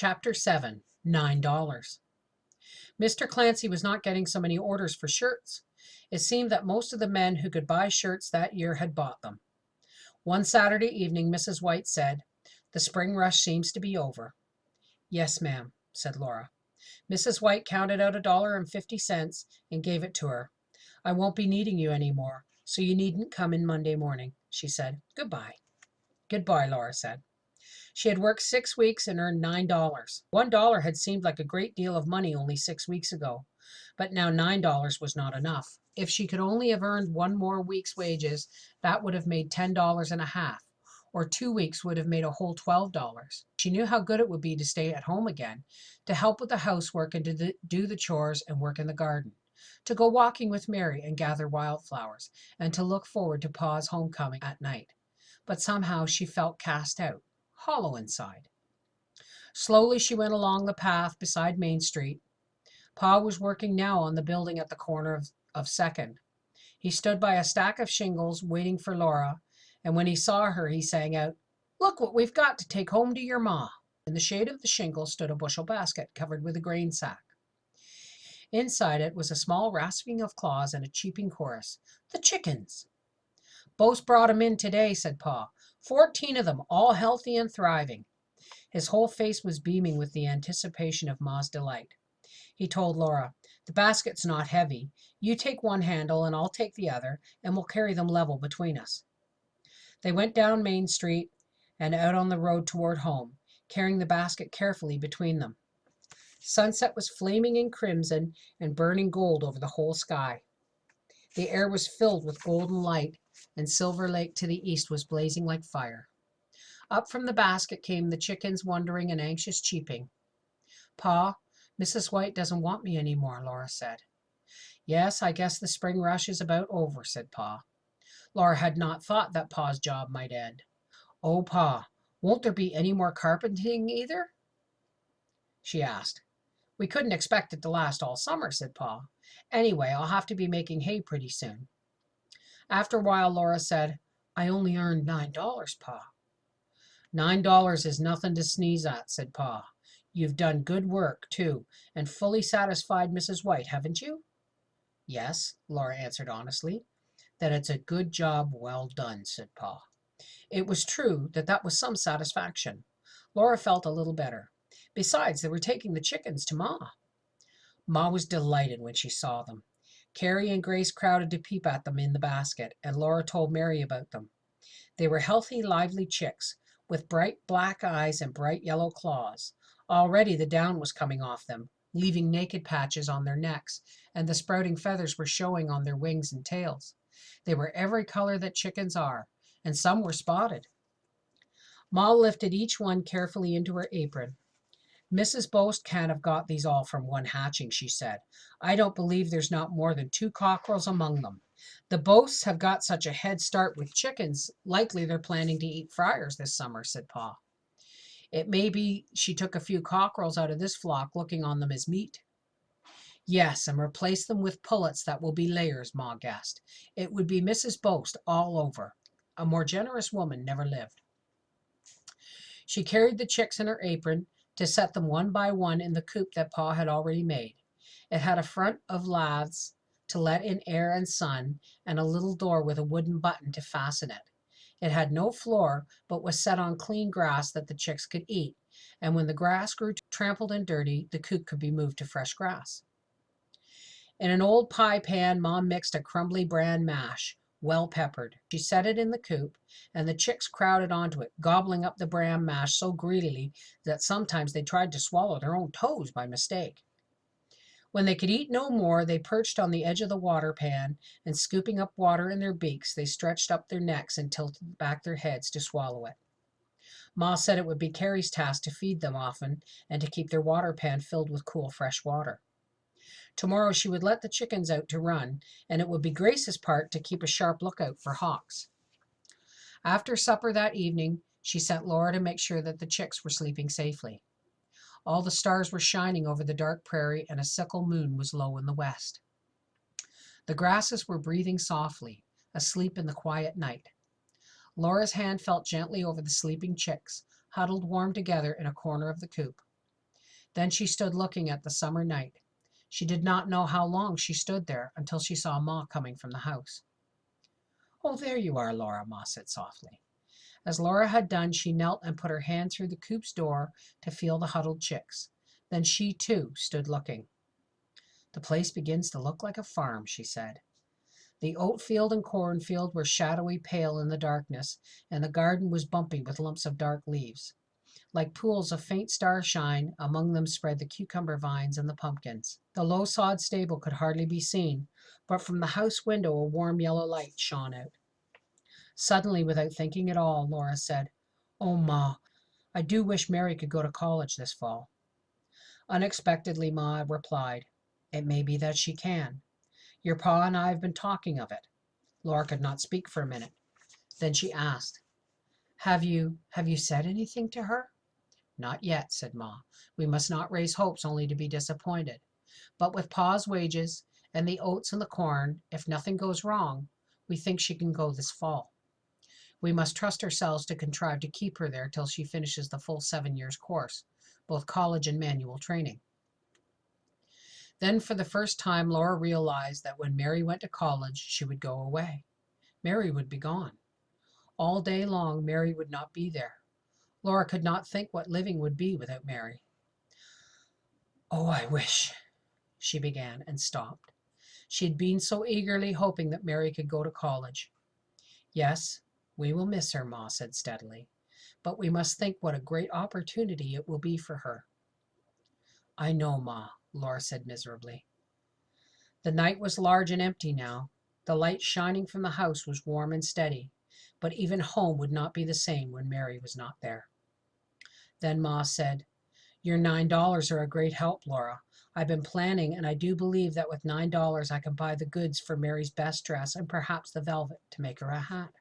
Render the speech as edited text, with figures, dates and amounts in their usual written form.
Chapter 7. $9. Mr. Clancy was not getting so many orders for shirts. It seemed that most of the men who could buy shirts that year had bought them. One Saturday evening, Mrs. White said, "The spring rush seems to be over." "Yes, ma'am," said Laura. Mrs. White counted out $1.50 and gave it to her. "I won't be needing you any more, so you needn't come in Monday morning," she said. "Goodbye." "Goodbye," Laura said. She had worked 6 weeks and earned $9. $1 had seemed like a great deal of money only 6 weeks ago, but now $9 was not enough. If she could only have earned one more week's wages, that would have made $10 and a half, or 2 weeks would have made a whole $12. She knew how good it would be to stay at home again, to help with the housework and to do the chores and work in the garden, to go walking with Mary and gather wildflowers, and to look forward to Pa's homecoming at night. But somehow she felt cast out, hollow inside. Slowly she went along the path beside Main Street. Pa was working now on the building at the corner of Second. He stood by a stack of shingles waiting for Laura, and when he saw her, he sang out, "Look what we've got to take home to your ma." In the shade of the shingle stood a bushel basket covered with a grain sack. Inside it was a small rasping of claws and a cheeping chorus, "The chickens." "Bo's brought 'em in today," said Pa. 14 of them, all healthy and thriving. His whole face was beaming with the anticipation of Ma's delight. He told Laura, "The basket's not heavy. You take one handle and I'll take the other, and we'll carry them level between us." They went down Main Street and out on the road toward home, carrying the basket carefully between them. Sunset was flaming in crimson and burning gold over the whole sky. The air was filled with golden light, and Silver Lake to the east was blazing like fire. Up from the basket came the chickens' wondering and anxious cheeping. "Pa, Mrs. White doesn't want me any more," Laura said. "Yes, I guess the spring rush is about over," said Pa. Laura had not thought that Pa's job might end. "Oh, Pa, won't there be any more carpenting either?" she asked. "We couldn't expect it to last all summer," said Pa. "Anyway, I'll have to be making hay pretty soon." After a while, Laura said, "I only earned $9, Pa." "$9 is nothing to sneeze at," said Pa. "You've done good work, too, and fully satisfied Mrs. White, haven't you?" "Yes," Laura answered honestly. "Then it's a good job well done," said Pa. It was true that was some satisfaction. Laura felt a little better. Besides, they were taking the chickens to Ma. Ma was delighted when she saw them. Carrie and Grace crowded to peep at them in the basket, and Laura told Mary about them. They were healthy, lively chicks, with bright black eyes and bright yellow claws. Already the down was coming off them, leaving naked patches on their necks, and the sprouting feathers were showing on their wings and tails. They were every color that chickens are, and some were spotted. Ma lifted each one carefully into her apron. "Mrs. Boast can't have got these all from one hatching," she said. "I don't believe there's not more than 2 cockerels among them. The Boasts have got such a head start with chickens, likely they're planning to eat fryers this summer," said Pa. "It may be she took a few cockerels out of this flock, looking on them as meat." "Yes, and replace them with pullets that will be layers," Ma guessed. "It would be Mrs. Boast all over. A more generous woman never lived." She carried the chicks in her apron to set them one by one in the coop that Pa had already made. It had a front of laths to let in air and sun, and a little door with a wooden button to fasten it. It had no floor, but was set on clean grass that the chicks could eat, and when the grass grew trampled and dirty, the coop could be moved to fresh grass. In an old pie pan, Mom mixed a crumbly bran mash, well peppered. She set it in the coop, and the chicks crowded onto it, gobbling up the bran mash so greedily that sometimes they tried to swallow their own toes by mistake. When they could eat no more, they perched on the edge of the water pan, and scooping up water in their beaks, they stretched up their necks and tilted back their heads to swallow it. Ma said it would be Carrie's task to feed them often and to keep their water pan filled with cool, fresh water. Tomorrow she would let the chickens out to run, and it would be Grace's part to keep a sharp lookout for hawks. After supper that evening, she sent Laura to make sure that the chicks were sleeping safely. All the stars were shining over the dark prairie, and a sickle moon was low in the west. The grasses were breathing softly, asleep in the quiet night. Laura's hand felt gently over the sleeping chicks, huddled warm together in a corner of the coop. Then she stood looking at the summer night. She did not know how long she stood there until she saw Ma coming from the house. "Oh, there you are, Laura," Ma said softly. As Laura had done, she knelt and put her hand through the coop's door to feel the huddled chicks. Then she, too, stood looking. "The place begins to look like a farm," she said. The oat field and cornfield were shadowy pale in the darkness, and the garden was bumpy with lumps of dark leaves. Like pools of faint starshine, among them spread the cucumber vines and the pumpkins. The low sod stable could hardly be seen, but from the house window a warm yellow light shone out. Suddenly, without thinking at all, Laura said, "Oh, Ma, I do wish Mary could go to college this fall." Unexpectedly, Ma replied, "It may be that she can. Your pa and I have been talking of it." Laura could not speak for a minute. Then she asked, Have you said anything to her?" "Not yet," said Ma. "We must not raise hopes only to be disappointed. But with pa's wages and the oats and the corn, if nothing goes wrong, we think she can go this fall. We must trust ourselves to contrive to keep her there till she finishes the full 7 years course, both college and manual training." Then for the first time Laura realized that when Mary went to college she would go away. Mary would be gone. All day long Mary would not be there. Laura could not think what living would be without Mary. "Oh, I wish," she began and stopped. She had been so eagerly hoping that Mary could go to college. "Yes, we will miss her," Ma said steadily, "but we must think what a great opportunity it will be for her." "I know, Ma," Laura said miserably. The night was large and empty now. The light shining from the house was warm and steady, but even home would not be the same when Mary was not there. Then Ma said, "Your $9 are a great help, Laura. I've been planning, and I do believe that with $9 I can buy the goods for Mary's best dress and perhaps the velvet to make her a hat."